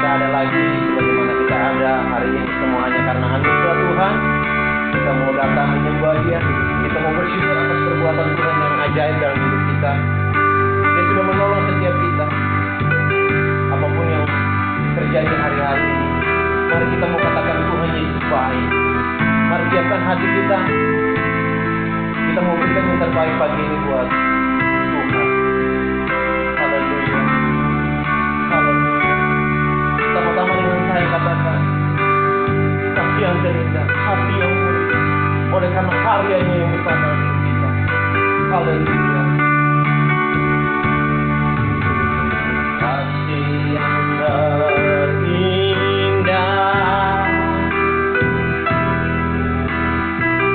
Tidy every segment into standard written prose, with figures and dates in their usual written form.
kita ada lagi sebagaimana kita ada hari ini, semua hanya karena anugerah Tuhan. Kita mau datang menyembah Dia, kita mau bersyukur atas perbuatan Tuhan yang ajaib dalam hidup kita. Dia sudah menolong setiap kita, apapun yang terjadi hari-hari ini. Mari kita mau katakan Tuhan Yesus baik. Mari siapkan hati kita. Kita mau berikan yang terbaik pagi ini buat Tuhan. Haleluya. Haleluya. Sama-sama dengan saya katakan, kasih yang terindah, hati yang murni, oleh karena karyanya yang besar dalam hidup kita. Haleluya. Kasih yang terindah,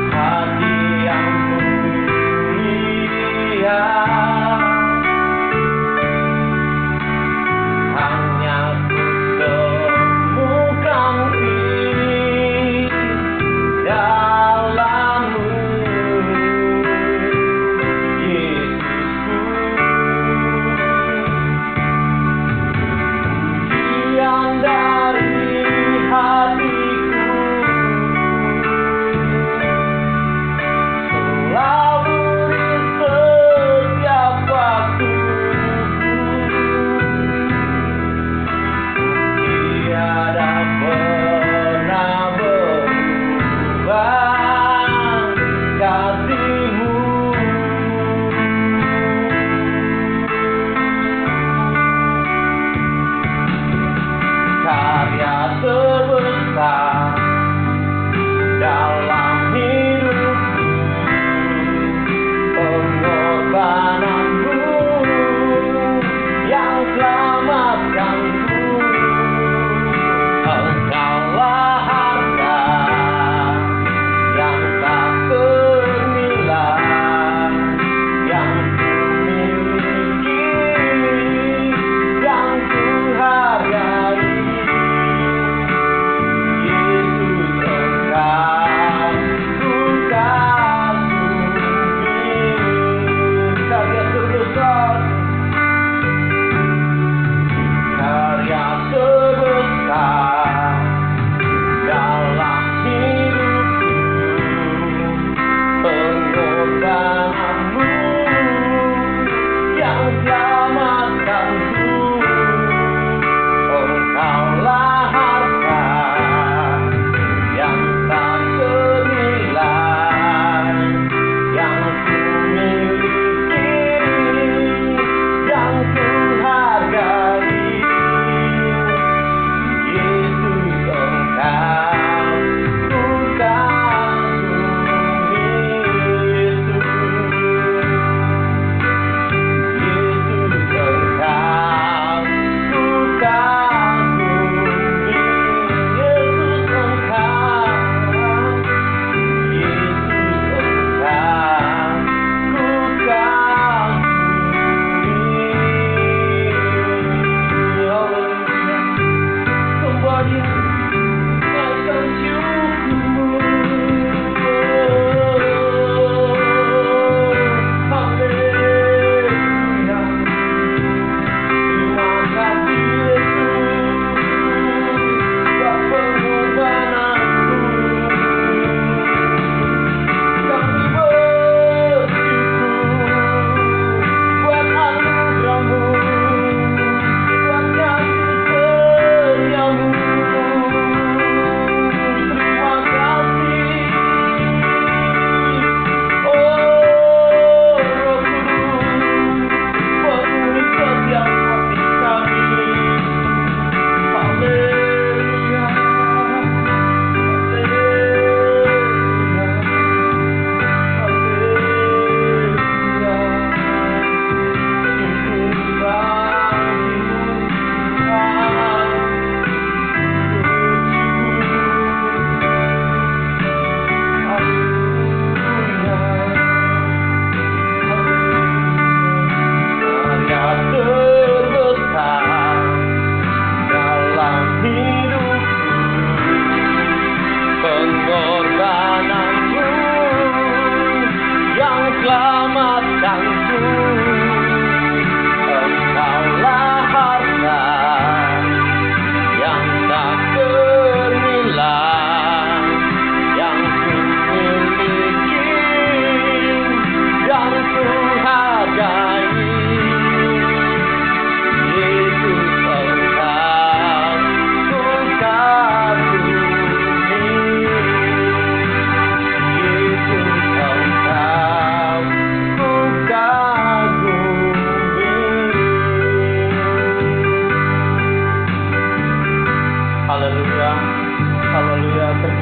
hati yang mulia, hanya ku temukan di dalam-Mu, Yesus.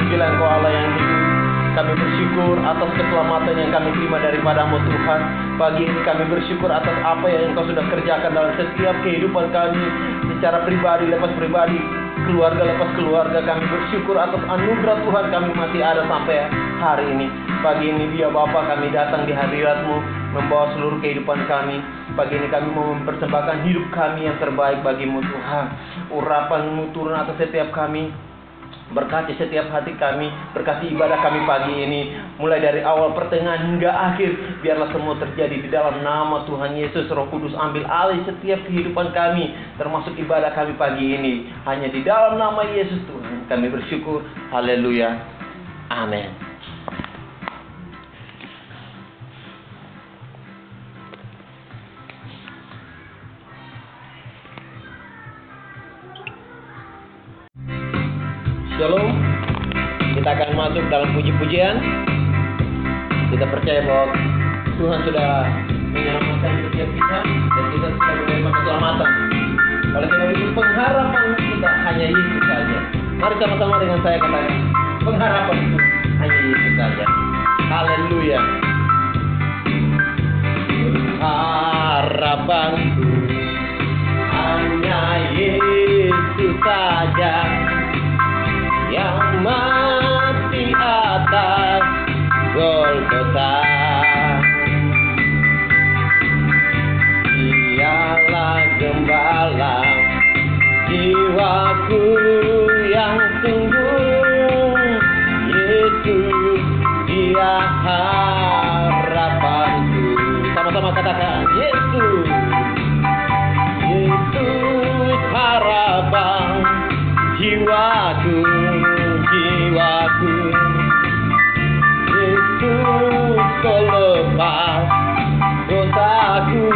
Pujilah Engkau Allah yang hidup. Kami bersyukur atas keselamatan yang kami terima daripada-Mu Tuhan. Pagi ini kami bersyukur atas apa yang Engkau sudah kerjakan dalam setiap kehidupan kami, secara pribadi lepas pribadi, keluarga lepas keluarga. Kami bersyukur atas anugerah Tuhan kami masih ada sampai hari ini. Pagi ini dia Bapa, kami datang di hadirat-Mu membawa seluruh kehidupan kami. Pagi ini kami mau mempersembahkan hidup kami yang terbaik bagi-Mu Tuhan. Urapan-Mu turun atas setiap kami. Berkati setiap hati kami, berkati ibadah kami pagi ini, mulai dari awal, pertengahan hingga akhir. Biarlah semua terjadi di dalam nama Tuhan Yesus. Roh Kudus ambil alih setiap kehidupan kami, termasuk ibadah kami pagi ini. Hanya di dalam nama Yesus Tuhan kami bersyukur. Haleluya. Amin. Shalom. Kita akan masuk dalam puji-pujian. Kita percaya bahwa Tuhan sudah menyelamatkan setiap kita dan kita sudah menerima keselamatan. Oleh sebab itu pengharapan kita hanya Yesus saja. Mari sama-sama dengan saya katakan, pengharapan itu hanya Yesus saja. Haleluya. Harapanku hanya Yesus saja, yang mati atas Golgota. Dialah gembala jiwaku yang sungguh. Yesus, Dia harapanku. Sama-sama katakan, Yesus. Yesus harapan jiwaku, jiwaku. Yesus kau lepas dosaku.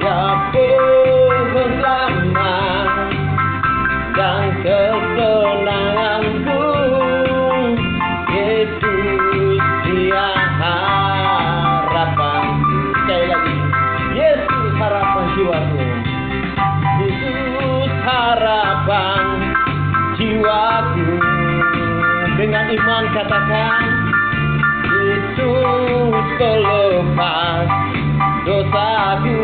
Ya pohon selamat dan kesenanganku. Yesus, Dia harapanku. Sekali lagi, Yesus harapan jiwaku. Yesus harapan jiwaku. Dengan iman katakan, Yesus kau lepas dosaku.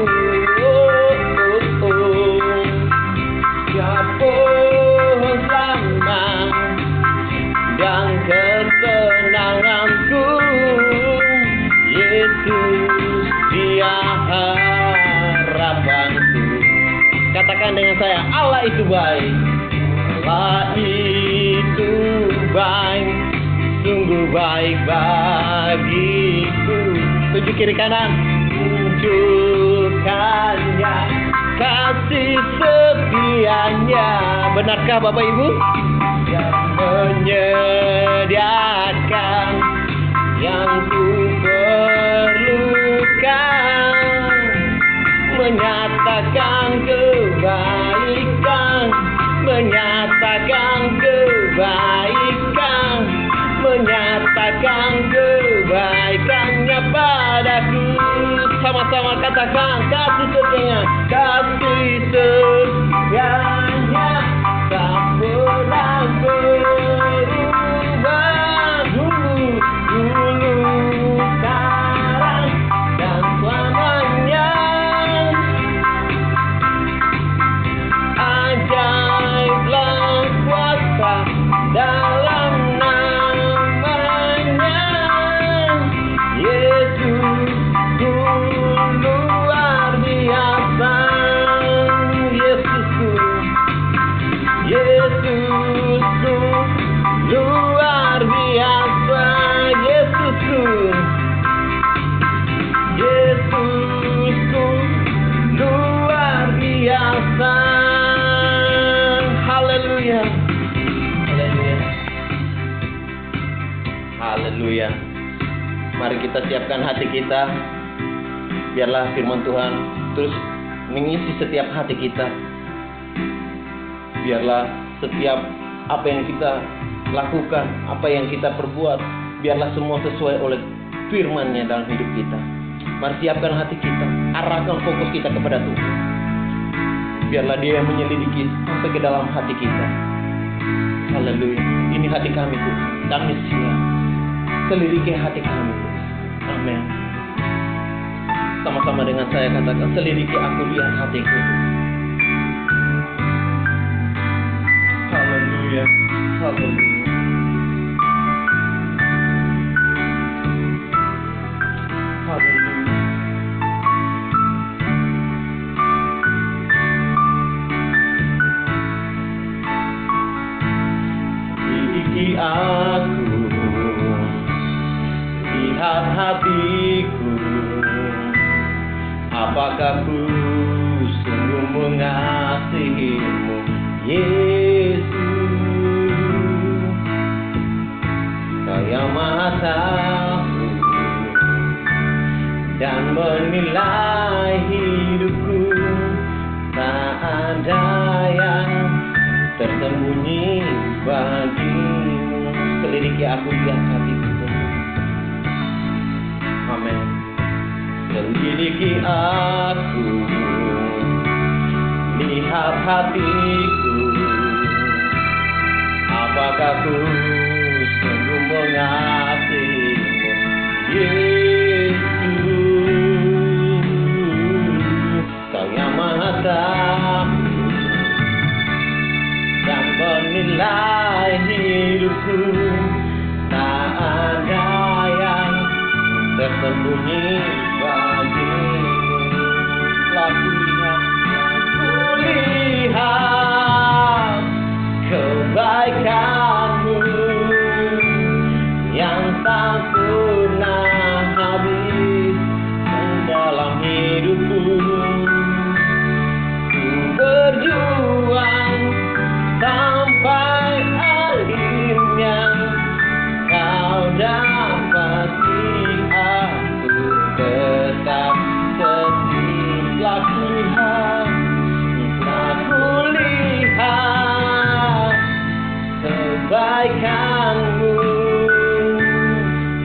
Ya pohon selamat dan kesenanganku. Yesus, Dia harapanku. Katakan dengan saya, Allah itu baik. Allah itu baik, sungguh baik bagiku. Tuju kiri kanan. Tunjukkannya kasih setianya. Benarkah Bapak Ibu? Yang menyediakan yang ku perlukan, menyatakan kebaikan, menyatakan kebaikan, menyatakan kebaikannya padaku. Sama-sama katakan, kasih setianya, kasih setianya tak pernah berubah. Dulu, sekarang dan selamanya. Ajaiblah kuasa dalam namanya. Yesus luar biasa. Yesusku, Yesusku luar biasa. Yesusku, Yesusku luar biasa. Haleluya. Haleluya. Haleluya. Mari kita siapkan hati kita. Biarlah firman Tuhan terus mengisi setiap hati kita. Biarlah setiap apa yang kita lakukan, apa yang kita perbuat, biarlah semua sesuai oleh firman-Nya dalam hidup kita. Mari siapkan hati kita, arahkan fokus kita kepada Tuhan. Biarlah Dia yang menyelidiki sampai ke dalam hati kita. Haleluya. Ini hati kami Tuhan. Kami siap. Selidiki hati kami. Amin. Sama-sama dengan saya katakan, selidiki aku lihat hatiku. Haleluya. Haleluya. Haleluya. Selidiki aku, lihat hatiku, apakah ku sungguh mengasihimu, Yesus. Kau yang Maha Tahu dan menilai hidupku, tak ada yang tersembunyi bagimu. Selidiki aku lihat hatiku. Amin. Selidiki aku, lihat hatiku, apakah ku sungguh mengasihimu, Yesus. Kau yang Maha Tahu dan menilai hidupku, tak ada yang tersembunyi bagimu. Aku lihat kebaikanmu yang tak pernah habis dalam hidupku. Ku berjuang sampai akhirnya kau dapati aku tetap setia. Aku lihat kebaikanmu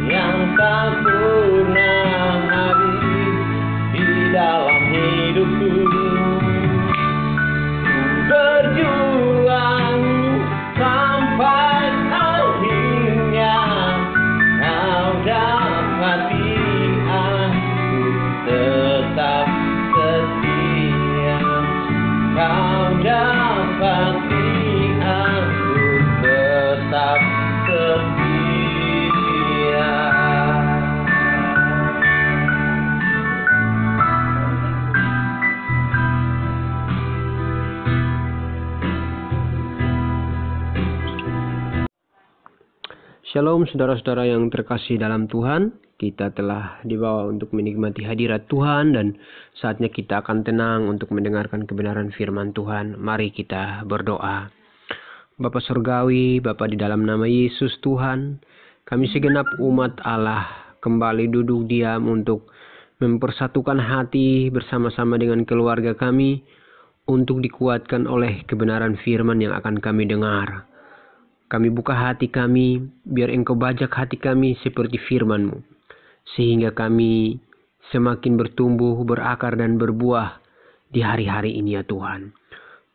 yang tak pernah habis di dalam hidupku. Berjuang sampai akhirnya kau dapati aku tetap setia. Kau dapati aku tetap setia. Shalom saudara-saudara yang terkasih dalam Tuhan. Kita telah dibawa untuk menikmati hadirat Tuhan dan saatnya kita akan tenang untuk mendengarkan kebenaran firman Tuhan. Mari kita berdoa. Bapa Surgawi, Bapa di dalam nama Yesus Tuhan, kami segenap umat Allah kembali duduk diam untuk mempersatukan hati bersama-sama dengan keluarga kami untuk dikuatkan oleh kebenaran firman yang akan kami dengar. Kami buka hati kami, biar Engkau bajak hati kami seperti firman-Mu, sehingga kami semakin bertumbuh, berakar dan berbuah di hari-hari ini ya Tuhan.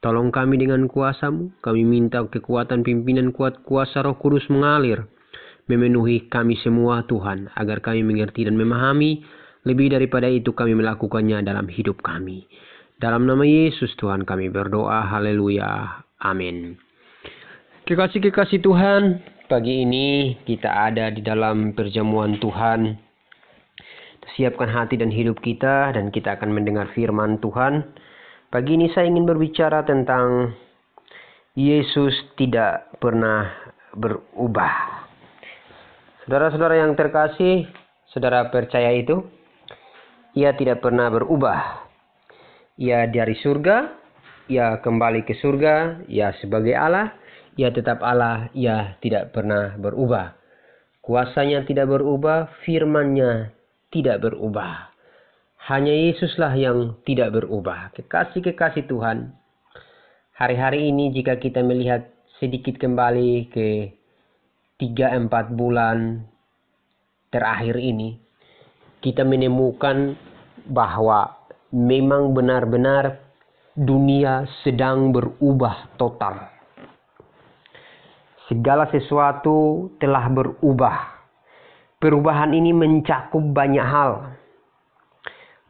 Tolong kami dengan kuasa-Mu, kami minta kekuatan pimpinan kuat kuasa Roh Kudus mengalir, memenuhi kami semua Tuhan, agar kami mengerti dan memahami, lebih daripada itu kami melakukannya dalam hidup kami. Dalam nama Yesus Tuhan kami berdoa, haleluya, amin. Kekasih-kekasih Tuhan, pagi ini kita ada di dalam perjamuan Tuhan. Siapkan hati dan hidup kita dan kita akan mendengar firman Tuhan. Pagi ini saya ingin berbicara tentang Yesus tidak pernah berubah. Saudara-saudara yang terkasih, saudara percaya itu? Ia tidak pernah berubah. Ia dari surga, ia kembali ke surga, ia sebagai Allah. Ia tetap Allah, ia tidak pernah berubah. Kuasanya tidak berubah, firman-Nya tidak berubah. Hanya Yesuslah yang tidak berubah. Kekasih-kekasih Tuhan, hari-hari ini jika kita melihat sedikit kembali ke 3-4 bulan terakhir ini, kita menemukan bahwa memang benar-benar dunia sedang berubah total. segala sesuatu telah berubah. Perubahan ini mencakup banyak hal.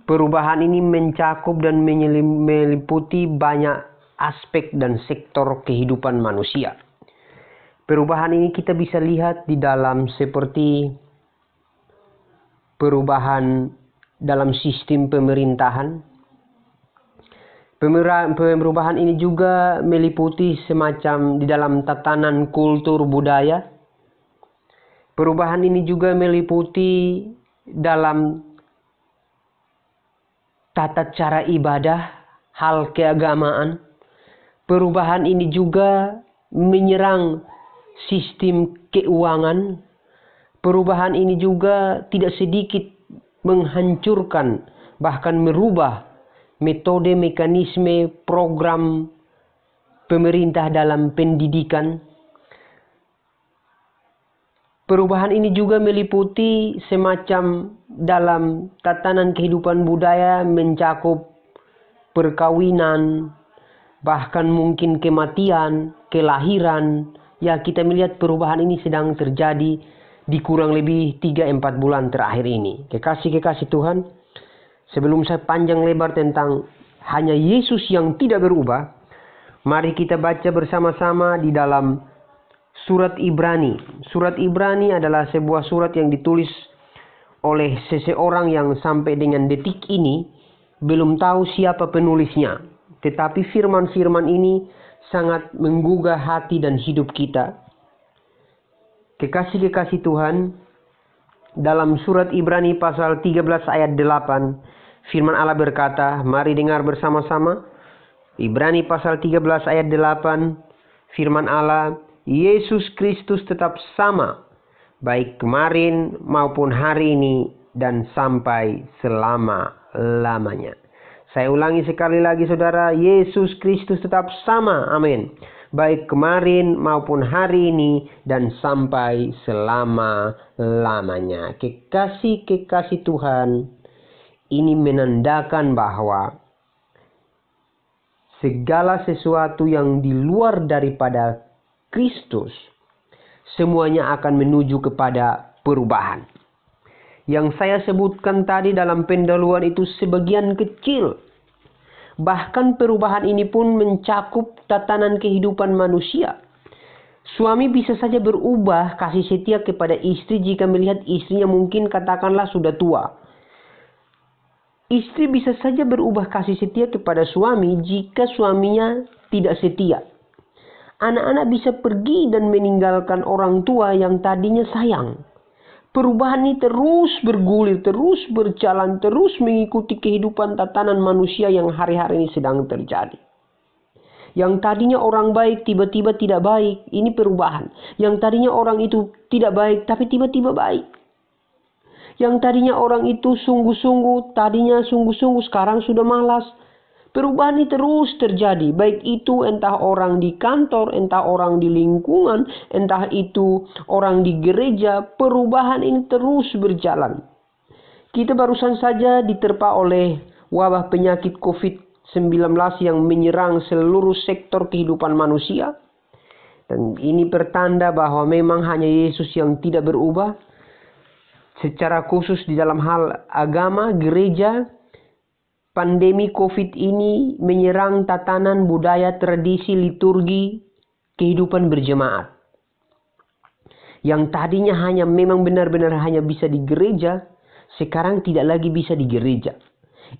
Perubahan ini mencakup dan meliputi banyak aspek dan sektor kehidupan manusia. Perubahan ini kita bisa lihat di dalam seperti perubahan dalam sistem pemerintahan. Perubahan ini juga meliputi semacam di dalam tatanan kultur budaya. Perubahan ini juga meliputi dalam tata cara ibadah, hal keagamaan. Perubahan ini juga menyerang sistem keuangan. Perubahan ini juga tidak sedikit menghancurkan, bahkan merubah metode, mekanisme, program pemerintah dalam pendidikan. Perubahan ini juga meliputi semacam dalam tatanan kehidupan budaya, mencakup perkawinan, bahkan mungkin kematian, kelahiran. Ya, kita melihat perubahan ini sedang terjadi di kurang lebih 3-4 bulan terakhir ini. Kekasih-kekasih Tuhan, sebelum saya panjang lebar tentang hanya Yesus yang tidak berubah, mari kita baca bersama-sama di dalam Surat Ibrani. Surat Ibrani adalah sebuah surat yang ditulis oleh seseorang yang sampai dengan detik ini belum tahu siapa penulisnya. Tetapi firman-firman ini sangat menggugah hati dan hidup kita. Kekasih-kekasih Tuhan, dalam surat Ibrani pasal 13 ayat 8, firman Allah berkata, mari dengar bersama-sama. Ibrani pasal 13 ayat 8, firman Allah, Yesus Kristus tetap sama, baik kemarin maupun hari ini dan sampai selama-lamanya. Saya ulangi sekali lagi saudara, Yesus Kristus tetap sama, amin. Baik kemarin maupun hari ini dan sampai selama-lamanya. Kekasih-kekasih Tuhan, ini menandakan bahwa segala sesuatu yang di luar daripada Kristus, semuanya akan menuju kepada perubahan. Yang saya sebutkan tadi dalam pendahuluan itu sebagian kecil. Bahkan perubahan ini pun mencakup tatanan kehidupan manusia. Suami bisa saja berubah kasih setia kepada istri jika melihat istrinya mungkin katakanlah sudah tua. Istri bisa saja berubah kasih setia kepada suami jika suaminya tidak setia. Anak-anak bisa pergi dan meninggalkan orang tua yang tadinya sayang. Perubahan ini terus bergulir, terus berjalan, terus mengikuti kehidupan tatanan manusia yang hari-hari ini sedang terjadi. Yang tadinya orang baik tiba-tiba tidak baik, ini perubahan. Yang tadinya orang itu tidak baik tapi tiba-tiba baik. Yang tadinya orang itu sungguh-sungguh, tadinya sungguh-sungguh, sekarang sudah malas. Perubahan ini terus terjadi, baik itu entah orang di kantor, entah orang di lingkungan, entah itu orang di gereja, perubahan ini terus berjalan. Kita barusan saja diterpa oleh wabah penyakit COVID-19 yang menyerang seluruh sektor kehidupan manusia. Dan ini pertanda bahwa memang hanya Yesus yang tidak berubah. Secara khusus di dalam hal agama, gereja, pandemi COVID ini menyerang tatanan budaya, tradisi, liturgi, kehidupan berjemaat. Yang tadinya hanya memang benar-benar hanya bisa di gereja, sekarang tidak lagi bisa di gereja.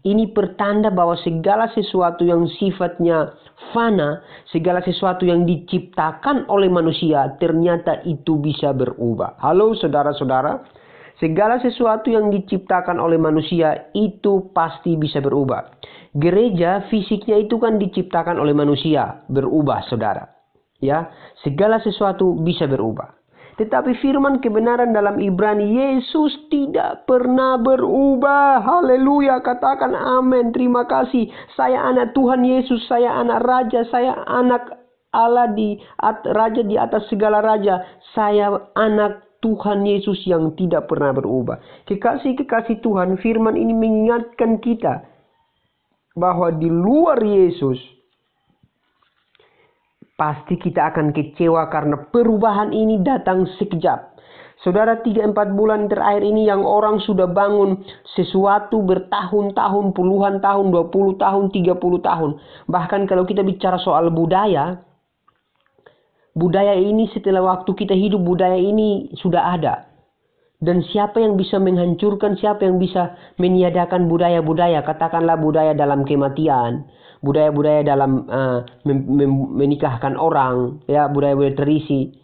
Ini pertanda bahwa segala sesuatu yang sifatnya fana, segala sesuatu yang diciptakan oleh manusia, ternyata itu bisa berubah. Halo saudara-saudara. Segala sesuatu yang diciptakan oleh manusia itu pasti bisa berubah. Gereja fisiknya itu kan diciptakan oleh manusia, berubah saudara. Ya, segala sesuatu bisa berubah. Tetapi firman kebenaran dalam Ibrani, Yesus tidak pernah berubah. Haleluya, katakan amin. Terima kasih. Saya anak Tuhan Yesus, saya anak Raja, saya anak Allah Raja di atas segala raja. Saya anak Tuhan Yesus yang tidak pernah berubah. Kekasih-kekasih Tuhan, firman ini mengingatkan kita bahwa di luar Yesus, pasti kita akan kecewa karena perubahan ini datang sekejap. Saudara, 3-4 bulan terakhir ini yang orang sudah bangun sesuatu bertahun-tahun, puluhan tahun, 20 tahun, 30 tahun. Bahkan kalau kita bicara soal budaya ini setelah waktu kita hidup, budaya ini sudah ada. Dan siapa yang bisa menghancurkan, siapa yang bisa meniadakan budaya-budaya, katakanlah budaya dalam kematian, budaya-budaya dalam menikahkan orang, ya, budaya-budaya terisi.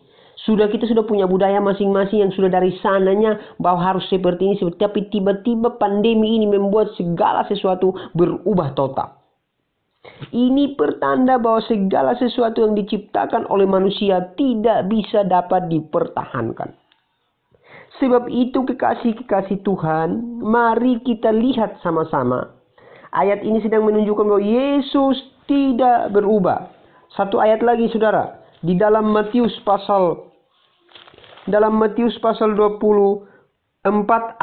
Kita sudah punya budaya masing-masing yang sudah dari sananya bahwa harus seperti ini, tapi tiba-tiba pandemi ini membuat segala sesuatu berubah total. Ini pertanda bahwa segala sesuatu yang diciptakan oleh manusia tidak bisa dapat dipertahankan. Sebab itu kekasih-kekasih Tuhan, mari kita lihat sama-sama. Ayat ini sedang menunjukkan bahwa Yesus tidak berubah. Satu ayat lagi saudara, di dalam Matius pasal 24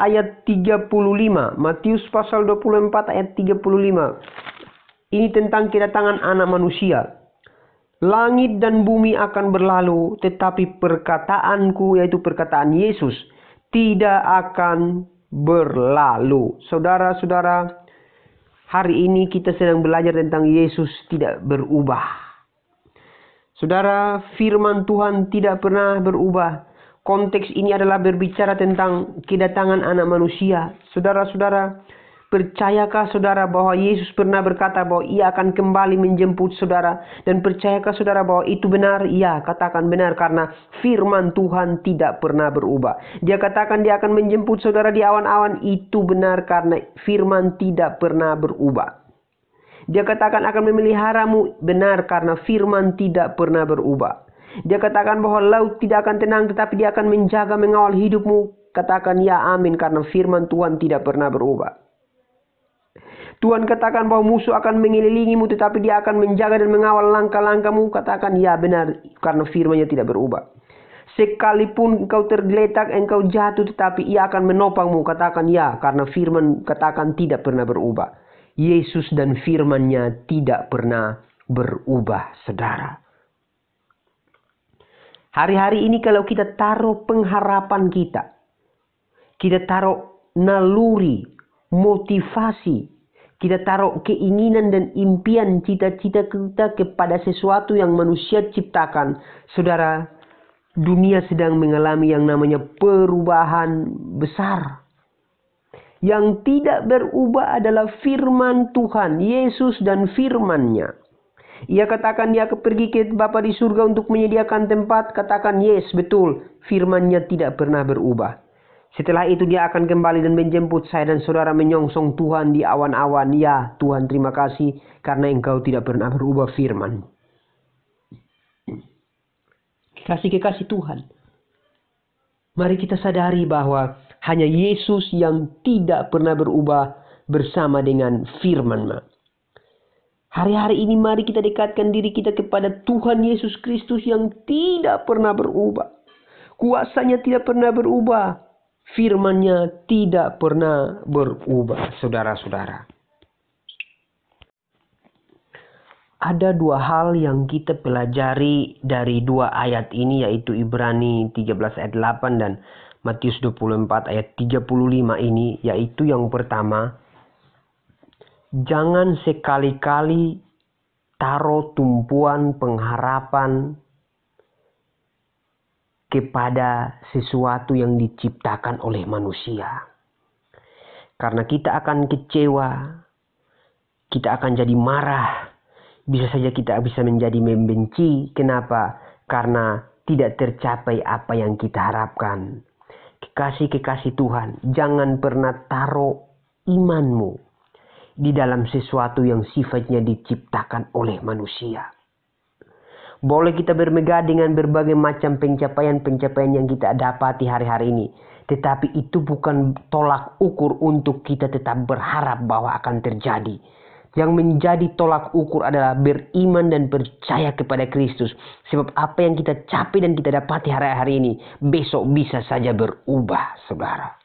ayat 35. Matius pasal 24 ayat 35. Ini tentang kedatangan anak manusia. Langit dan bumi akan berlalu, tetapi perkataanku, yaitu perkataan Yesus, tidak akan berlalu. Saudara-saudara, hari ini kita sedang belajar tentang Yesus tidak berubah. Saudara, firman Tuhan tidak pernah berubah. Konteks ini adalah berbicara tentang kedatangan anak manusia. Saudara-saudara, percayakah saudara bahwa Yesus pernah berkata bahwa ia akan kembali menjemput saudara? Dan percayakah saudara bahwa itu benar? Ya, katakan benar, karena firman Tuhan tidak pernah berubah. Dia katakan dia akan menjemput saudara di awan-awan. Itu benar karena firman tidak pernah berubah. Dia katakan akan memeliharamu. Benar karena firman tidak pernah berubah. Dia katakan bahwa laut tidak akan tenang, tetapi dia akan menjaga, mengawal hidupmu. Katakan ya amin, karena firman Tuhan tidak pernah berubah. Tuhan katakan bahwa musuh akan mengelilingimu, tetapi dia akan menjaga dan mengawal langkah-langkahmu. Katakan ya benar, karena firman-Nya tidak berubah. Sekalipun engkau tergeletak, engkau jatuh, tetapi ia akan menopangmu. Katakan ya, karena firman katakan tidak pernah berubah. Yesus dan firman-Nya tidak pernah berubah, saudara. Hari-hari ini kalau kita taruh pengharapan kita taruh naluri, motivasi, kita taruh keinginan dan impian cita-cita kita kepada sesuatu yang manusia ciptakan, saudara, dunia sedang mengalami yang namanya perubahan besar. Yang tidak berubah adalah firman Tuhan, Yesus dan firman-Nya. Ia katakan dia pergi ke Bapa di surga untuk menyediakan tempat. Katakan yes, betul, firman-Nya tidak pernah berubah. Setelah itu dia akan kembali dan menjemput saya dan saudara menyongsong Tuhan di awan-awan. Ya Tuhan, terima kasih karena Engkau tidak pernah berubah firman. Kekasih-kekasih Tuhan, mari kita sadari bahwa hanya Yesus yang tidak pernah berubah bersama dengan firman-Nya. Hari-hari ini mari kita dekatkan diri kita kepada Tuhan Yesus Kristus yang tidak pernah berubah. Kuasanya tidak pernah berubah. Firman-Nya tidak pernah berubah, saudara-saudara. Ada dua hal yang kita pelajari dari dua ayat ini, yaitu Ibrani 13 ayat 8 dan Matius 24 ayat 35 ini, yaitu yang pertama, jangan sekali-kali taruh tumpuan pengharapan kepada sesuatu yang diciptakan oleh manusia. Karena kita akan kecewa, kita akan jadi marah, bisa saja kita bisa menjadi membenci. Kenapa? Karena tidak tercapai apa yang kita harapkan. Kekasih-kekasih Tuhan, jangan pernah taruh imanmu di dalam sesuatu yang sifatnya diciptakan oleh manusia. Boleh kita bermegah dengan berbagai macam pencapaian-pencapaian yang kita dapati hari-hari ini. Tetapi itu bukan tolak ukur untuk kita tetap berharap bahwa akan terjadi. Yang menjadi tolak ukur adalah beriman dan percaya kepada Kristus. Sebab apa yang kita capai dan kita dapati hari-hari ini, besok bisa saja berubah, saudara.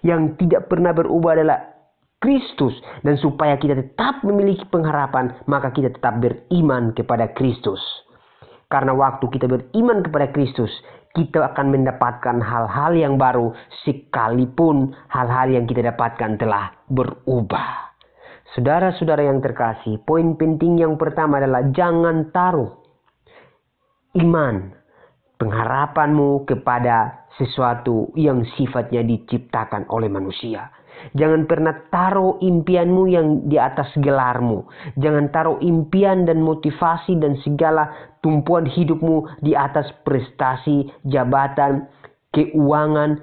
Yang tidak pernah berubah adalah Kristus. Dan supaya kita tetap memiliki pengharapan, maka kita tetap beriman kepada Kristus. Karena waktu kita beriman kepada Kristus, kita akan mendapatkan hal-hal yang baru sekalipun hal-hal yang kita dapatkan telah berubah. Saudara-saudara yang terkasih, poin penting yang pertama adalah jangan taruh iman, pengharapanmu kepada sesuatu yang sifatnya diciptakan oleh manusia. Jangan pernah taruh impianmu yang di atas gelarmu. Jangan taruh impian dan motivasi dan segala tumpuan hidupmu di atas prestasi, jabatan, keuangan,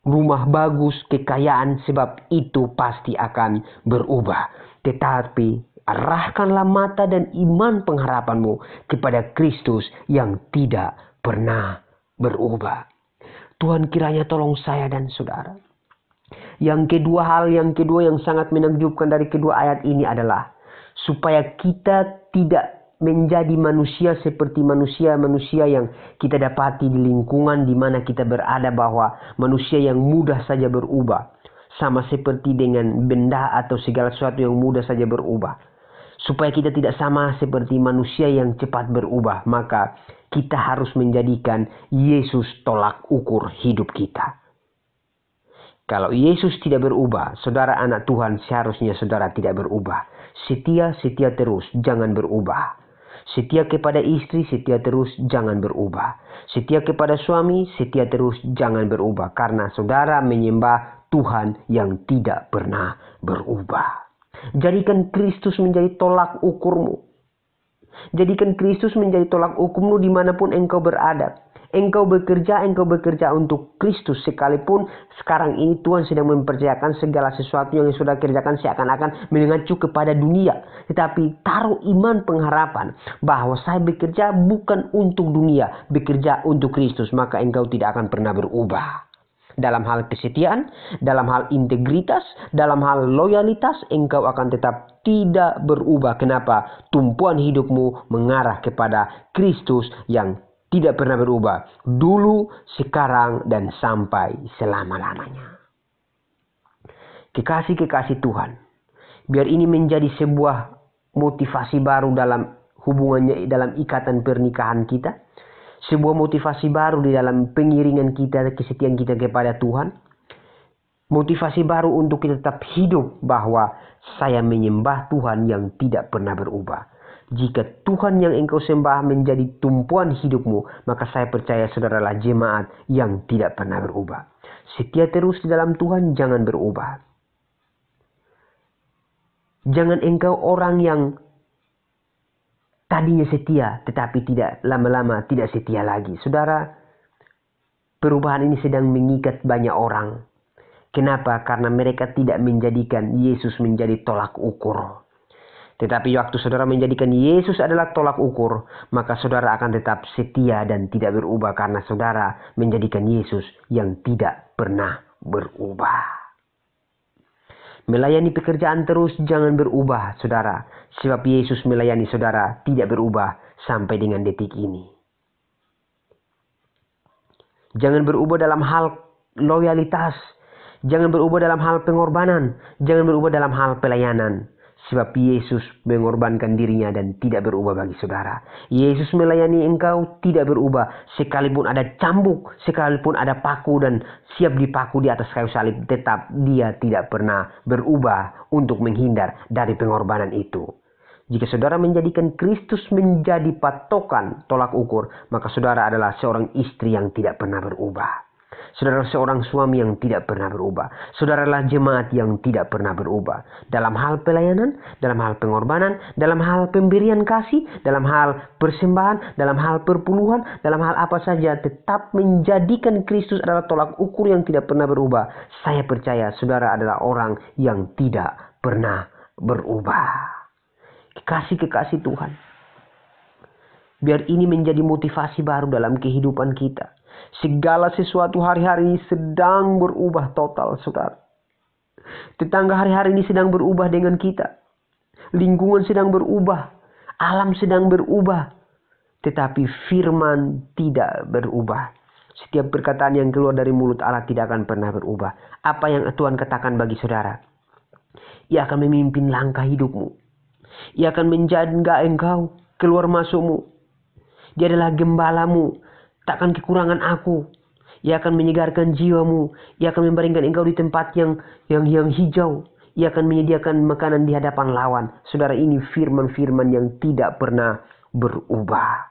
rumah bagus, kekayaan, sebab itu pasti akan berubah. Tetapi arahkanlah mata dan iman pengharapanmu kepada Kristus yang tidak pernah berubah. Tuhan kiranya tolong saya dan saudara. Yang kedua yang sangat menakjubkan dari kedua ayat ini adalah supaya kita tidak menjadi manusia seperti manusia-manusia yang kita dapati di lingkungan di mana kita berada, bahwa manusia yang mudah saja berubah, sama seperti dengan benda atau segala sesuatu yang mudah saja berubah. Supaya kita tidak sama seperti manusia yang cepat berubah, maka kita harus menjadikan Yesus tolak ukur hidup kita. Kalau Yesus tidak berubah, saudara anak Tuhan, seharusnya saudara tidak berubah. Setia terus, jangan berubah. Setia kepada istri, setia terus, jangan berubah. Setia kepada suami, setia terus, jangan berubah. Karena saudara menyembah Tuhan yang tidak pernah berubah. Jadikan Kristus menjadi tolak ukurmu. Jadikan Kristus menjadi tolak ukurmu dimanapun engkau berada. Engkau bekerja untuk Kristus, sekalipun sekarang ini Tuhan sedang mempercayakan segala sesuatu yang sudah kerjakan seakan-akan mengacu kepada dunia. Tetapi taruh iman pengharapan bahwa saya bekerja bukan untuk dunia, bekerja untuk Kristus, maka engkau tidak akan pernah berubah. Dalam hal kesetiaan, dalam hal integritas, dalam hal loyalitas, engkau akan tetap tidak berubah. Kenapa? Tumpuan hidupmu mengarah kepada Kristus yang tidak pernah berubah, dulu, sekarang, dan sampai selama-lamanya. Kekasih-kekasih Tuhan, biar ini menjadi sebuah motivasi baru dalam hubungannya, dalam ikatan pernikahan kita, sebuah motivasi baru di dalam pengiringan kita, kesetiaan kita kepada Tuhan, motivasi baru untuk kita tetap hidup bahwa saya menyembah Tuhan yang tidak pernah berubah. Jika Tuhan yang engkau sembah menjadi tumpuan hidupmu, maka saya percaya saudaralah jemaat yang tidak pernah berubah. Setia terus di dalam Tuhan, jangan berubah. Jangan engkau orang yang tadinya setia, tetapi tidak lama-lama tidak setia lagi. Saudara, perubahan ini sedang mengikat banyak orang. Kenapa? Karena mereka tidak menjadikan Yesus menjadi tolak ukur. Tetapi waktu saudara menjadikan Yesus adalah tolak ukur, maka saudara akan tetap setia dan tidak berubah karena saudara menjadikan Yesus yang tidak pernah berubah. Melayani pekerjaan terus, jangan berubah saudara, sebab Yesus melayani saudara tidak berubah sampai dengan detik ini. Jangan berubah dalam hal loyalitas, jangan berubah dalam hal pengorbanan, jangan berubah dalam hal pelayanan. Sebab Yesus mengorbankan dirinya dan tidak berubah bagi saudara. Yesus melayani engkau tidak berubah. Sekalipun ada cambuk, sekalipun ada paku dan siap dipaku di atas kayu salib, tetap dia tidak pernah berubah untuk menghindar dari pengorbanan itu. Jika saudara menjadikan Kristus menjadi patokan tolak ukur, maka saudara adalah seorang istri yang tidak pernah berubah. Saudara seorang suami yang tidak pernah berubah. Saudara adalah jemaat yang tidak pernah berubah. Dalam hal pelayanan, dalam hal pengorbanan, dalam hal pemberian kasih, dalam hal persembahan, dalam hal perpuluhan, dalam hal apa saja, tetap menjadikan Kristus adalah tolak ukur yang tidak pernah berubah. Saya percaya saudara adalah orang yang tidak pernah berubah. Kekasih-kekasih Tuhan, biar ini menjadi motivasi baru dalam kehidupan kita. Segala sesuatu hari-hari ini sedang berubah total, saudara. Tetangga hari-hari ini sedang berubah dengan kita. Lingkungan sedang berubah. Alam sedang berubah. Tetapi firman tidak berubah. Setiap perkataan yang keluar dari mulut Allah tidak akan pernah berubah. Apa yang Tuhan katakan bagi saudara, Ia akan memimpin langkah hidupmu. Ia akan menjaga engkau keluar masukmu. Dia adalah gembalamu, takkan kekurangan aku. Ia akan menyegarkan jiwamu. Ia akan membaringkan engkau di tempat yang hijau. Ia akan menyediakan makanan di hadapan lawan. Saudara, ini firman-firman yang tidak pernah berubah.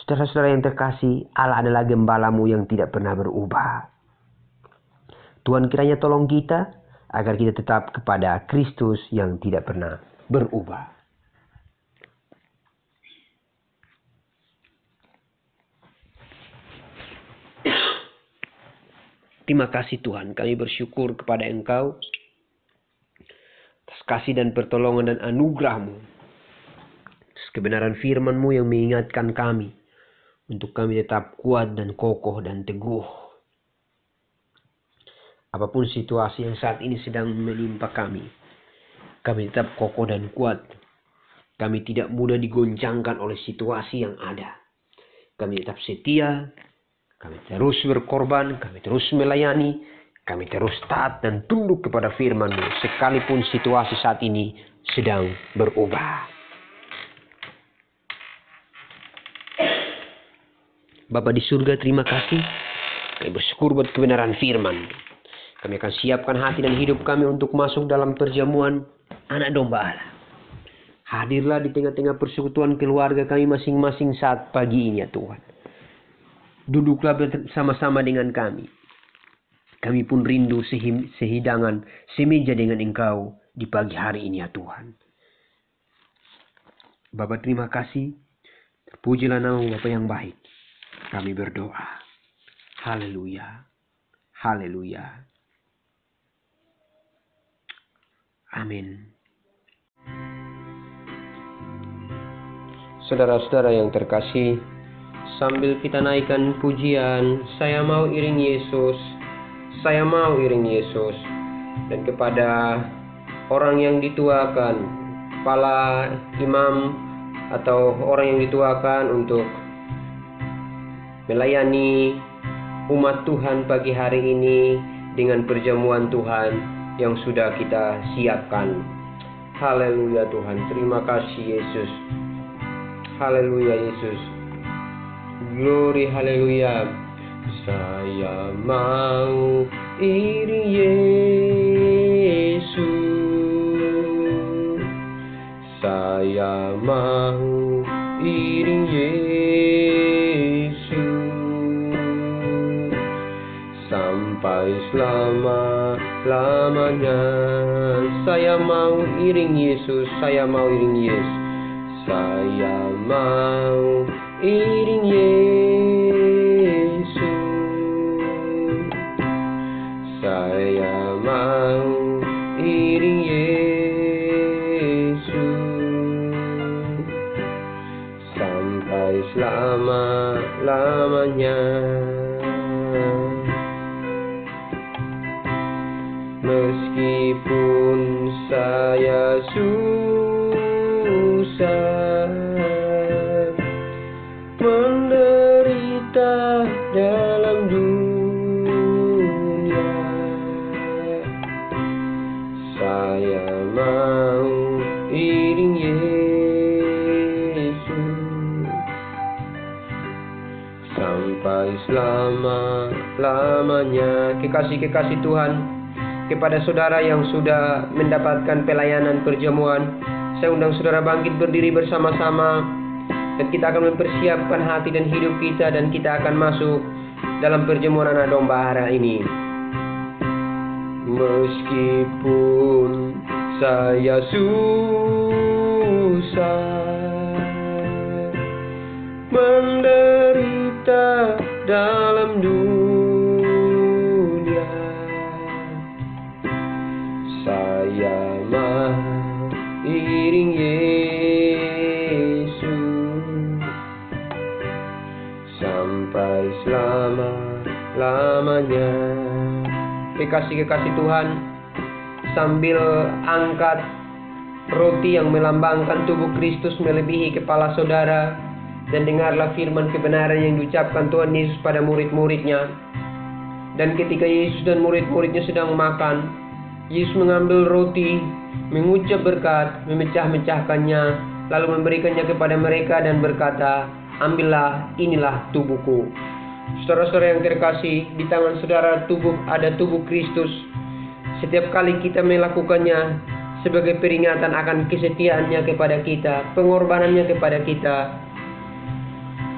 Saudara-saudara yang terkasih, Allah adalah gembalamu yang tidak pernah berubah. Tuhan kiranya tolong kita agar kita tetap kepada Kristus yang tidak pernah berubah. Terima kasih Tuhan, kami bersyukur kepada Engkau atas kasih dan pertolongan dan anugerah-Mu, atas kebenaran firman-Mu yang mengingatkan kami untuk kami tetap kuat dan kokoh dan teguh. Apapun situasi yang saat ini sedang menimpa kami tetap kokoh dan kuat. Kami tidak mudah digoncangkan oleh situasi yang ada. Kami tetap setia. Kami terus berkorban, kami terus melayani, kami terus taat dan tunduk kepada firman-Mu sekalipun situasi saat ini sedang berubah. Bapa di surga, terima kasih. Kami bersyukur buat kebenaran firman. Kami akan siapkan hati dan hidup kami untuk masuk dalam perjamuan anak domba Allah. Hadirlah di tengah-tengah persekutuan keluarga kami masing-masing saat pagi ini ya Tuhan. Duduklah bersama-sama dengan kami. Kami pun rindu sehidangan, semeja dengan Engkau di pagi hari ini ya Tuhan. Bapa terima kasih. Terpujilah nama Bapa yang baik. Kami berdoa. Haleluya. Haleluya. Amin. Saudara-saudara yang terkasih, sambil kita naikkan pujian, saya mau iring Yesus, saya mau iring Yesus. Dan kepada orang yang dituakan, kepala imam atau orang yang dituakan untuk melayani umat Tuhan pagi hari ini dengan perjamuan Tuhan yang sudah kita siapkan. Haleluya Tuhan, terima kasih Yesus. Haleluya Yesus. Glory, haleluya. Saya mau iring Yesus. Saya mau iring Yesus sampai selama-lamanya. Saya mau iring Yesus. Saya mau iring Yesus. Saya mau iring Yesus. Saya mau iring Yesus sampai selama-lamanya. Meskipun saya susah menderita dalam dunia, saya mau iring Yesus sampai selama-lamanya. Kekasih-kekasih Tuhan, kepada saudara yang sudah mendapatkan pelayanan perjamuan, saya undang saudara bangkit berdiri bersama-sama. Dan kita akan mempersiapkan hati dan hidup kita, dan kita akan masuk dalam perjamuan anak domba hari ini. Meskipun saya susah menderita dalam dunia, saya mau iring Yesus sampai selama-lamanya. Kekasih-kekasih Tuhan, sambil angkat roti yang melambangkan tubuh Kristus melebihi kepala saudara, dan dengarlah firman kebenaran yang diucapkan Tuhan Yesus pada murid-muridnya. Dan ketika Yesus dan murid-muridnya sedang makan, Yesus mengambil roti, mengucap berkat, memecah-mecahkannya, lalu memberikannya kepada mereka dan berkata, "Ambillah, inilah tubuhku." Saudara-saudara yang terkasih, di tangan saudara ada tubuh Kristus. Setiap kali kita melakukannya sebagai peringatan akan kesetiaannya kepada kita, pengorbanannya kepada kita.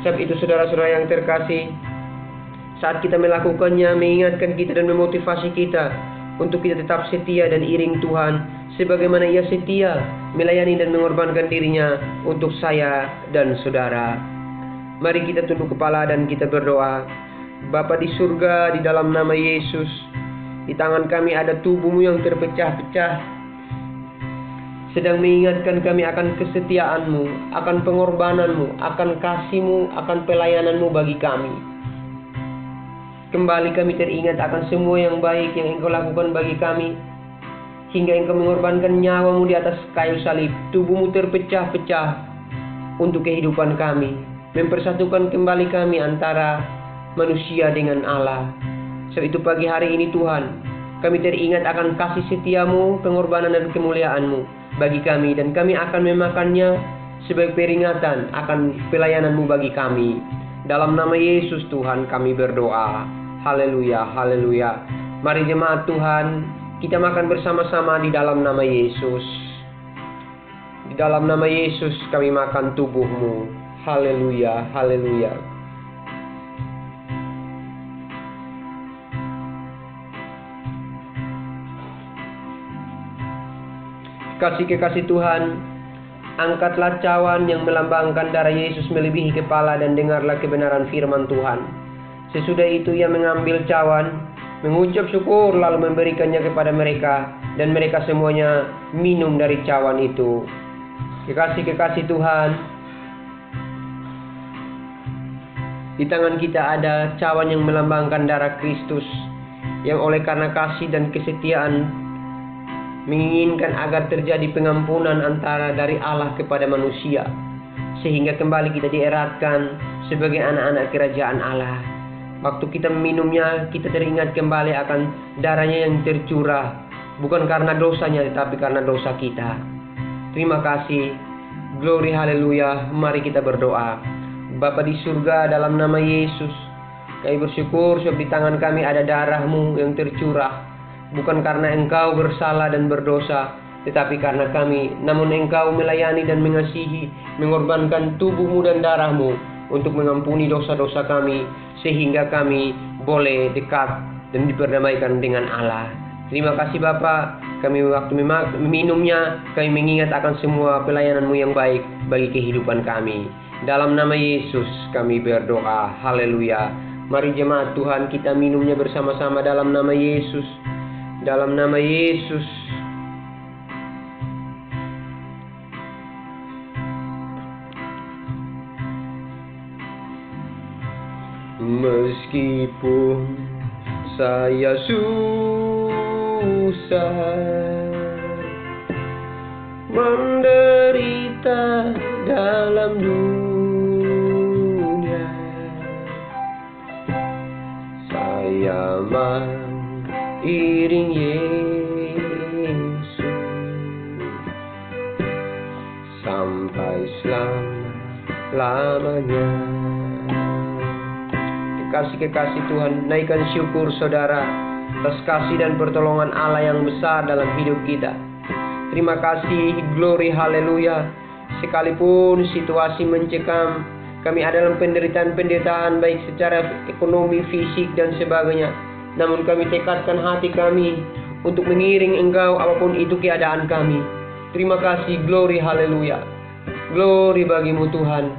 Sebab itu saudara-saudara yang terkasih, saat kita melakukannya, mengingatkan kita dan memotivasi kita untuk kita tetap setia dan iring Tuhan, sebagaimana Ia setia melayani dan mengorbankan dirinya untuk saya dan saudara. Mari kita tunduk kepala dan kita berdoa. Bapa di surga, di dalam nama Yesus, di tangan kami ada tubuh-Mu yang terpecah-pecah, sedang mengingatkan kami akan kesetiaan-Mu, akan pengorbanan-Mu, akan kasih-Mu, akan pelayanan-Mu bagi kami. Kembali kami teringat akan semua yang baik yang Engkau lakukan bagi kami, hingga Engkau mengorbankan nyawa-Mu di atas kayu salib. Tubuh-Mu terpecah-pecah untuk kehidupan kami, mempersatukan kembali kami antara manusia dengan Allah. Sebab itu pagi hari ini Tuhan, kami teringat akan kasih setia-Mu, pengorbanan dan kemuliaan-Mu bagi kami, dan kami akan memakannya sebagai peringatan akan pelayanan-Mu bagi kami. Dalam nama Yesus Tuhan kami berdoa. Haleluya, haleluya. Mari jemaat Tuhan, kita makan bersama-sama di dalam nama Yesus. Di dalam nama Yesus kami makan tubuh-Mu. Haleluya, haleluya. Kasih-kekasih Tuhan, angkatlah cawan yang melambangkan darah Yesus melebihi kepala dan dengarlah kebenaran firman Tuhan. Sesudah itu Ia mengambil cawan, mengucap syukur lalu memberikannya kepada mereka, dan mereka semuanya minum dari cawan itu. Kekasih-kekasih Tuhan, di tangan kita ada cawan yang melambangkan darah Kristus, yang oleh karena kasih dan kesetiaan menginginkan agar terjadi pengampunan antara dari Allah kepada manusia, sehingga kembali kita dieratkan sebagai anak-anak kerajaan Allah. Waktu kita meminumnya, kita teringat kembali akan darahnya yang tercurah, bukan karena dosanya tetapi karena dosa kita. Terima kasih. Glory, haleluya. Mari kita berdoa. Bapa di surga, dalam nama Yesus, kami bersyukur sebab di tangan kami ada darah-Mu yang tercurah, bukan karena Engkau bersalah dan berdosa, tetapi karena kami. Namun Engkau melayani dan mengasihi, mengorbankan tubuh-Mu dan darah-Mu untuk mengampuni dosa-dosa kami, sehingga kami boleh dekat dan diperdamaikan dengan Allah. Terima kasih Bapa. Kami waktu meminumnya, kami mengingat akan semua pelayanan-Mu yang baik bagi kehidupan kami. Dalam nama Yesus kami berdoa. Haleluya. Mari jemaat Tuhan, kita minumnya bersama-sama dalam nama Yesus. Dalam nama Yesus. Meskipun saya susah menderita dalam dunia, saya iring Yesus sampai selama-lamanya. Kekasih-kekasih Tuhan, naikkan syukur saudara atas kasih dan pertolongan Allah yang besar dalam hidup kita. Terima kasih, glory, haleluya. Sekalipun situasi mencekam, kami ada dalam penderitaan baik secara ekonomi, fisik dan sebagainya, namun kami tekadkan hati kami untuk mengiring Engkau apapun itu keadaan kami. Terima kasih, glory, haleluya. Glory bagimu Tuhan.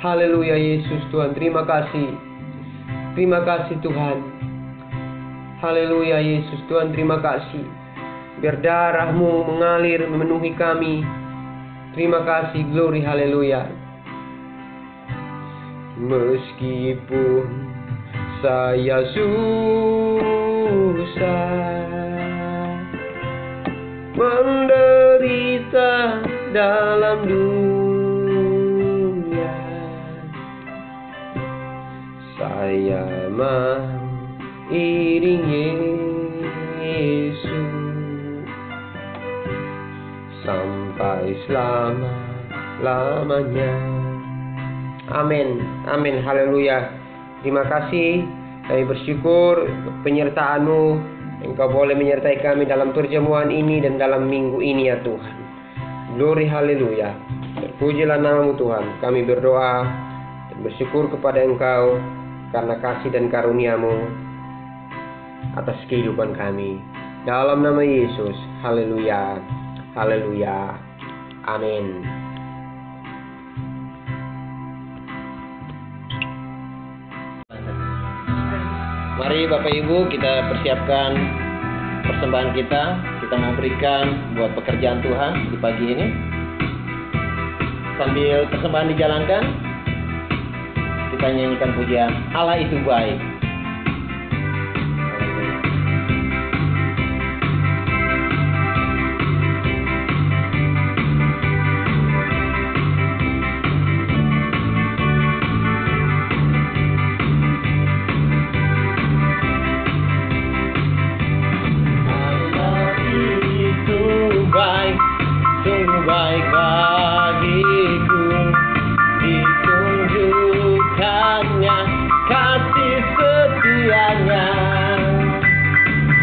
Haleluya Yesus Tuhan, terima kasih. Terima kasih Tuhan. Haleluya Yesus Tuhan, terima kasih. Biar darah-Mu mengalir memenuhi kami. Terima kasih, glory, haleluya. Meskipun saya susah menderita dalam dunia, saya mengiring Yesus sampai selama lamanya. Amin, amin, haleluya. Terima kasih, kami bersyukur penyertaan-Mu. Engkau boleh menyertai kami dalam perjamuan ini dan dalam minggu ini ya Tuhan. Glory, haleluya. Terpujilah nama-Mu Tuhan. Kami berdoa dan bersyukur kepada Engkau karena kasih dan karunia-Mu atas kehidupan kami. Dalam nama Yesus, haleluya, haleluya, amin. Mari Bapak Ibu kita persiapkan persembahan kita. Kita mau berikan buat pekerjaan Tuhan di pagi ini. Sambil persembahan dijalankan, kita nyanyikan pujian Allah itu baik. Baik bagiku, ditunjukkannya kasih setianya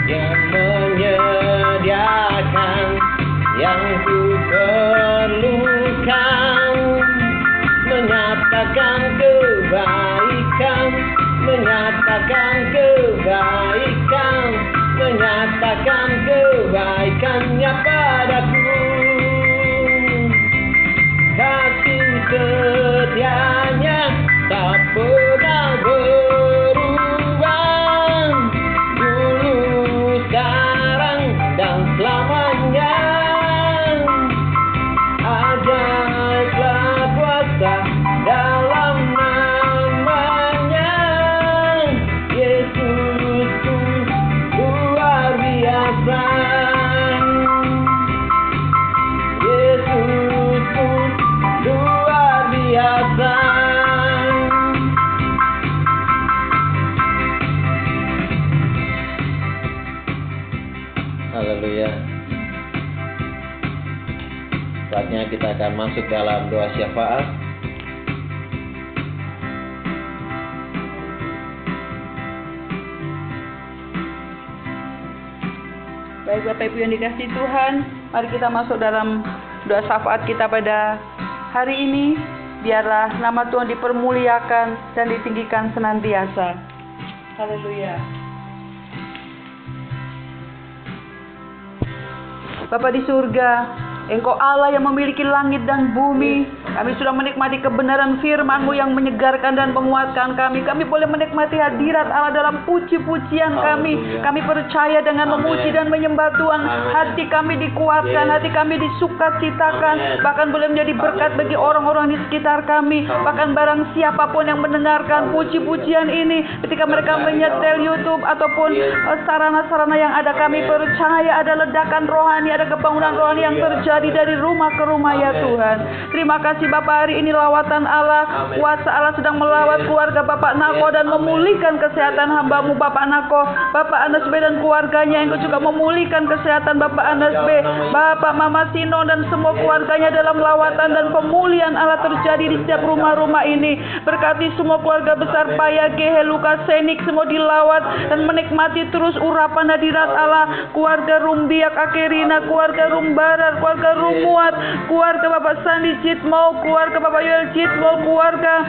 yang menyediakan yang ku perlukan, menyatakan kebaikan, menyatakan kebaikan, menyatakan kebaikannya padaku. Kasih setianya tak pernah berubah, dulu, sekarang, dan selamanya. Ajaiblah kuasa dalam namanya, Yesus luar biasa. Luar biasa. Haleluya. Saatnya kita akan masuk dalam doa syafaat. Baik Bapak Ibu yang dikasihi Tuhan, mari kita masuk dalam doa syafaat kita pada hari ini. Biarlah nama Tuhan dipermuliakan dan ditinggikan senantiasa. Haleluya. Bapa di surga, Engkau Allah yang memiliki langit dan bumi. Kami sudah menikmati kebenaran firman-Mu yang menyegarkan dan menguatkan kami. Kami boleh menikmati hadirat Allah dalam puji-pujian kami. Kami percaya dengan memuji dan menyembah Tuhan, hati kami dikuatkan, hati kami disukacitakan, bahkan boleh menjadi berkat bagi orang-orang di sekitar kami. Bahkan barang siapapun yang mendengarkan puji-pujian ini, ketika mereka menyetel YouTube ataupun sarana-sarana yang ada, kami percaya ada ledakan rohani, ada kebangunan rohani yang terjadi dari rumah ke rumah ya Tuhan. Terima kasih Bapak, hari ini lawatan Allah, kuasa Allah sedang melawat keluarga Bapak Nako dan memulihkan kesehatan hamba-Mu Bapak Nako, Bapak Anas B dan keluarganya. Engkau juga memulihkan kesehatan Bapak Anas B, Bapak Mama Sino dan semua keluarganya dalam lawatan dan pemulihan Allah terjadi di setiap rumah-rumah ini. Berkati semua keluarga besar Paya Gehe Lukas Senik, semua dilawat dan menikmati terus urapan hadirat Allah. Keluarga Rumbiak Akerina, keluarga Rumbarar, keluarga Rumuat, keluarga Bapak Sandi Jitmo, keluarga Bapak Yoel Jitmo, keluarga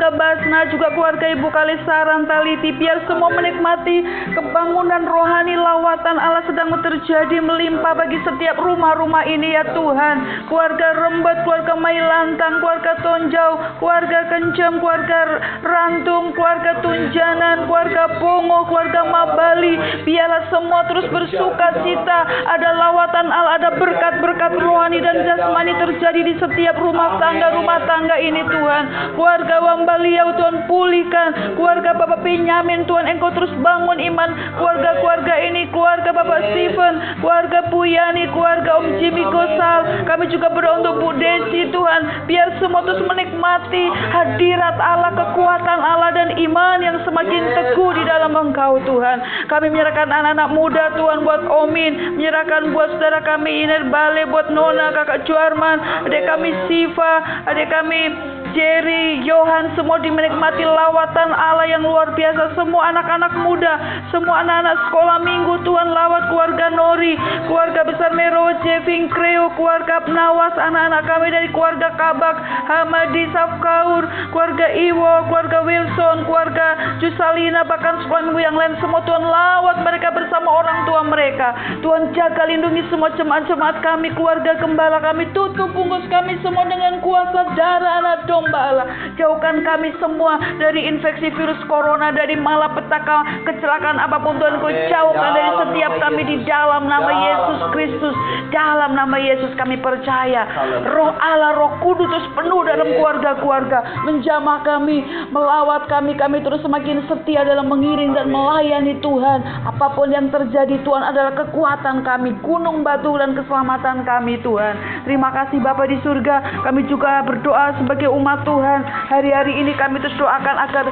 Basna, juga keluarga Ibu Kalisaran Taliti. Biar semua menikmati kebangunan rohani lawatan Allah sedang terjadi melimpah bagi setiap rumah-rumah ini ya Tuhan. Keluarga Rembat, keluarga Mailantang, keluarga Tonjau, keluarga Kencem, keluarga Rantung, keluarga Tunjanan, keluarga Bongo, keluarga Mabali. Biarlah semua terus bersuka cita. Ada lawatan Allah, ada berkat-berkat rohani dan jasmani terjadi di setiap rumah tangga ini Tuhan. Keluarga Tuhan beliau, Tuhan pulihkan. Keluarga Bapak Benyamin, Tuhan Engkau terus bangun iman keluarga-keluarga ini, keluarga Bapak Stephen, keluarga Bu Yani, keluarga Om Jimmy Gosal. Kami juga berdoa untuk Bu Desi, Tuhan, biar semua terus menikmati hadirat Allah, kekuatan Allah dan iman yang semakin teguh di dalam Engkau, Tuhan. Kami menyerahkan anak-anak muda, Tuhan, buat Omin, menyerahkan buat saudara kami Iner Bale, buat Nona, kakak Juarman, adik kami Siva, adik kami Jerry, Johan, semua menikmati lawatan Allah yang luar biasa. Semua anak-anak muda, semua anak-anak sekolah minggu, Tuhan lawat keluarga Nori, keluarga besar Meroje, Vinkreo, keluarga Nawas, anak-anak kami dari keluarga Kabak, Hamadi, Safkaur, keluarga Iwo, keluarga Wilson, keluarga Jusalina, bahkan sekolah minggu yang lain. Semua Tuhan lawat mereka bersama orang tua mereka. Tuhan jaga lindungi semua jemaat-jemaat kami, keluarga gembala kami, tutup bungkus kami semua dengan kuasa darah anak domba Allah. Jauhkan kami semua dari infeksi virus corona, dari malapetaka, kecelakaan apapun, Tuhan Kau jauhkan dari setiap kami di dalam nama Yesus Kristus. Dalam nama Yesus kami percaya Roh Allah, Roh Kudus terus penuh dalam keluarga-keluarga, menjamah kami, melawat kami. Kami terus semakin setia dalam mengiring dan melayani Tuhan. Apapun yang terjadi, Tuhan adalah kekuatan kami, gunung batu dan keselamatan kami, Tuhan. Terima kasih Bapa di surga. Kami juga berdoa sebagai umat Tuhan. Hari-hari ini kami terus doakan agar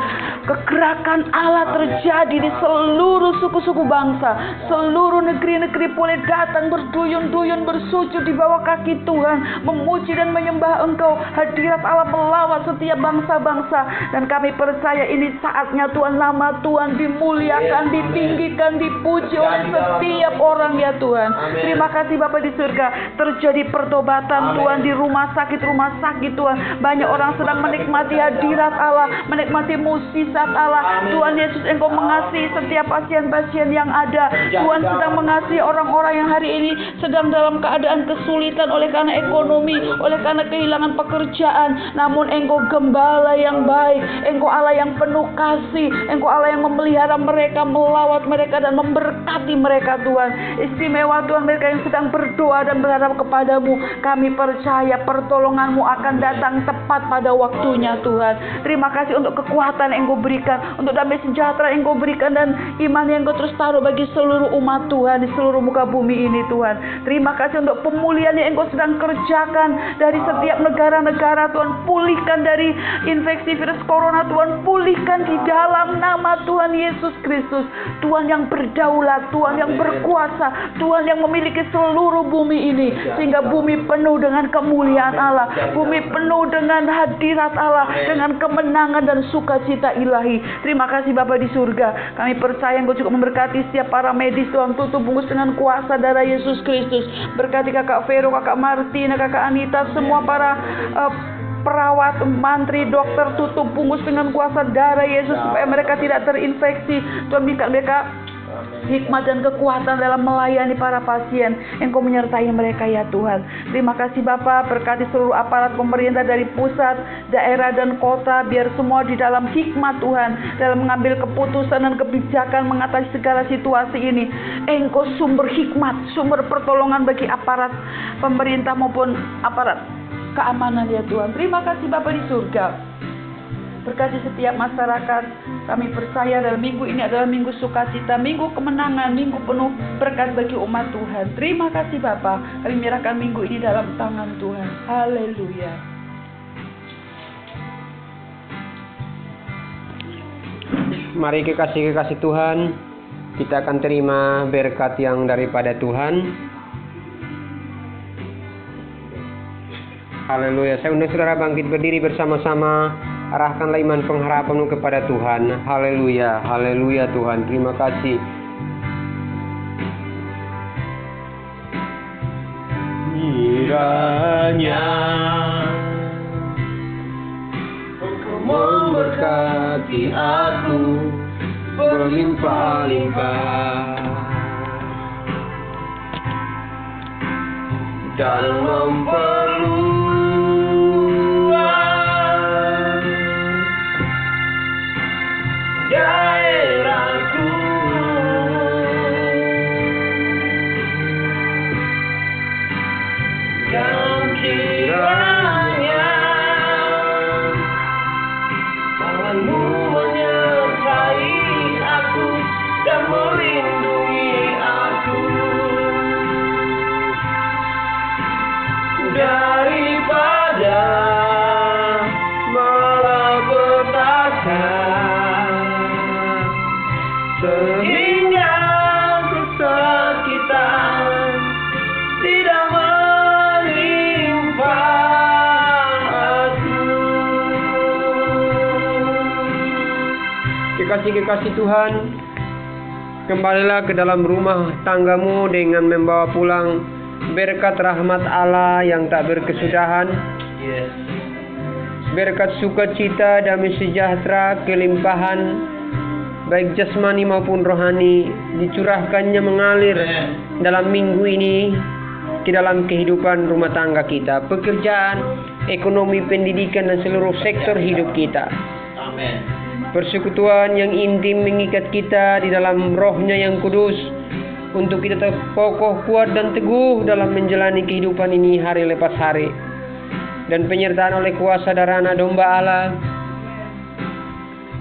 kegerakan Allah terjadi di seluruh suku-suku bangsa. Seluruh negeri-negeri boleh datang berduyun-duyun bersujud di bawah kaki Tuhan, memuji dan menyembah Engkau. Hadirat Allah melawat setiap bangsa-bangsa. Dan kami percaya ini saatnya Tuhan, nama Tuhan dimuliakan, ditinggikan, dipuji oleh setiap orang, ya Tuhan. Terima kasih Bapa di surga. Terjadi pertobatan Tuhan di rumah sakit Tuhan. Banyak orang sedang menikmati hadirat Allah, menikmati mukjizat Allah. Tuhan Yesus, Engkau mengasihi setiap pasien-pasien yang ada. Tuhan sedang mengasihi orang-orang yang hari ini sedang dalam keadaan kesulitan oleh karena ekonomi, oleh karena kehilangan pekerjaan. Namun Engkau gembala yang baik, Engkau Allah yang penuh kasih, Engkau Allah yang memelihara mereka, melawat mereka dan memberkati mereka, Tuhan. Istimewa Tuhan, mereka yang sedang berdoa dan berharap kepadamu. Kami percaya pertolongan-Mu akan datang tepat pada waktunya, Tuhan. Terima kasih untuk kekuatan yang Engkau berikan, untuk damai sejahtera yang Engkau berikan, dan iman yang Engkau terus taruh bagi seluruh umat Tuhan di seluruh muka bumi ini, Tuhan. Terima kasih untuk pemulihan yang Engkau sedang kerjakan dari setiap negara-negara, Tuhan. Pulihkan dari infeksi virus corona, Tuhan. Pulihkan di dalam nama Tuhan Yesus Kristus. Tuhan yang berdaulat, Tuhan yang berkuasa, Tuhan yang memiliki seluruh bumi ini, sehingga bumi penuh dengan kemuliaan Allah, bumi penuh dengan hadirat Allah, dengan kemenangan dan sukacita ilahi. Terima kasih Bapa di surga. Kami percaya Engkau juga memberkati setiap para medis, Tuhan. Tutup bungkus dengan kuasa darah Yesus Kristus. Berkati Kakak Vero, Kakak Martina, Kakak Anita, semua para perawat, mantri, dokter. Tutup bungkus dengan kuasa darah Yesus supaya mereka tidak terinfeksi. Tuhan, berikan mereka hikmat dan kekuatan dalam melayani para pasien. Engkau menyertai mereka, ya Tuhan. Terima kasih Bapa. Berkati seluruh aparat pemerintah dari pusat, daerah dan kota, biar semua di dalam hikmat Tuhan, dalam mengambil keputusan dan kebijakan mengatasi segala situasi ini. Engkau sumber hikmat, sumber pertolongan bagi aparat pemerintah maupun aparat keamanan, ya Tuhan. Terima kasih Bapa di surga. Berkati setiap masyarakat. Kami percaya dalam minggu ini adalah minggu sukacita, minggu kemenangan, minggu penuh berkat bagi umat Tuhan. Terima kasih Bapa. Kami menyerahkan minggu ini dalam tangan Tuhan. Haleluya. Mari kekasih-kekasih Tuhan, kita akan terima berkat yang daripada Tuhan. Haleluya. Saya undang saudara bangkit berdiri bersama-sama. Arahkanlah iman pengharapanmu kepada Tuhan. Haleluya, haleluya Tuhan. Terima kasih. Kiranya Engkau memberkati aku berlimpah-limpah dan memperluas daerahku, dan kiranya Kekasih-kekasih Tuhan, kembalilah ke dalam rumah tanggamu dengan membawa pulang berkat rahmat Allah yang tak berkesudahan, berkat sukacita, damai sejahtera, kelimpahan, baik jasmani maupun rohani, dicurahkannya mengalir dalam minggu ini ke dalam kehidupan rumah tangga kita, pekerjaan, ekonomi, pendidikan, dan seluruh sektor hidup kita. Amin. Persekutuan yang intim mengikat kita di dalam rohnya yang kudus untuk kita tetap kokoh, kuat, dan teguh dalam menjalani kehidupan ini hari lepas hari. Dan penyertaan oleh kuasa darah Anak Domba Allah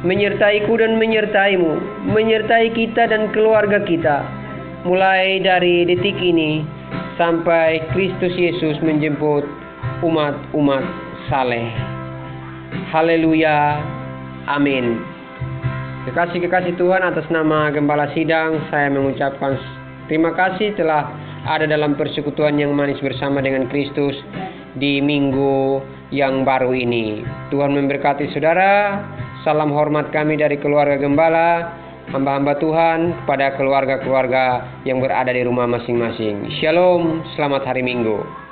menyertaiku dan menyertaimu, menyertai kita dan keluarga kita, mulai dari detik ini sampai Kristus Yesus menjemput umat-umat saleh. Haleluya. Amin. Kekasih-kekasih Tuhan, atas nama Gembala Sidang, saya mengucapkan terima kasih telah ada dalam persekutuan yang manis bersama dengan Kristus di minggu yang baru ini. Tuhan memberkati saudara. Salam hormat kami dari keluarga Gembala, hamba-hamba Tuhan, kepada keluarga-keluarga yang berada di rumah masing-masing. Shalom, selamat hari Minggu.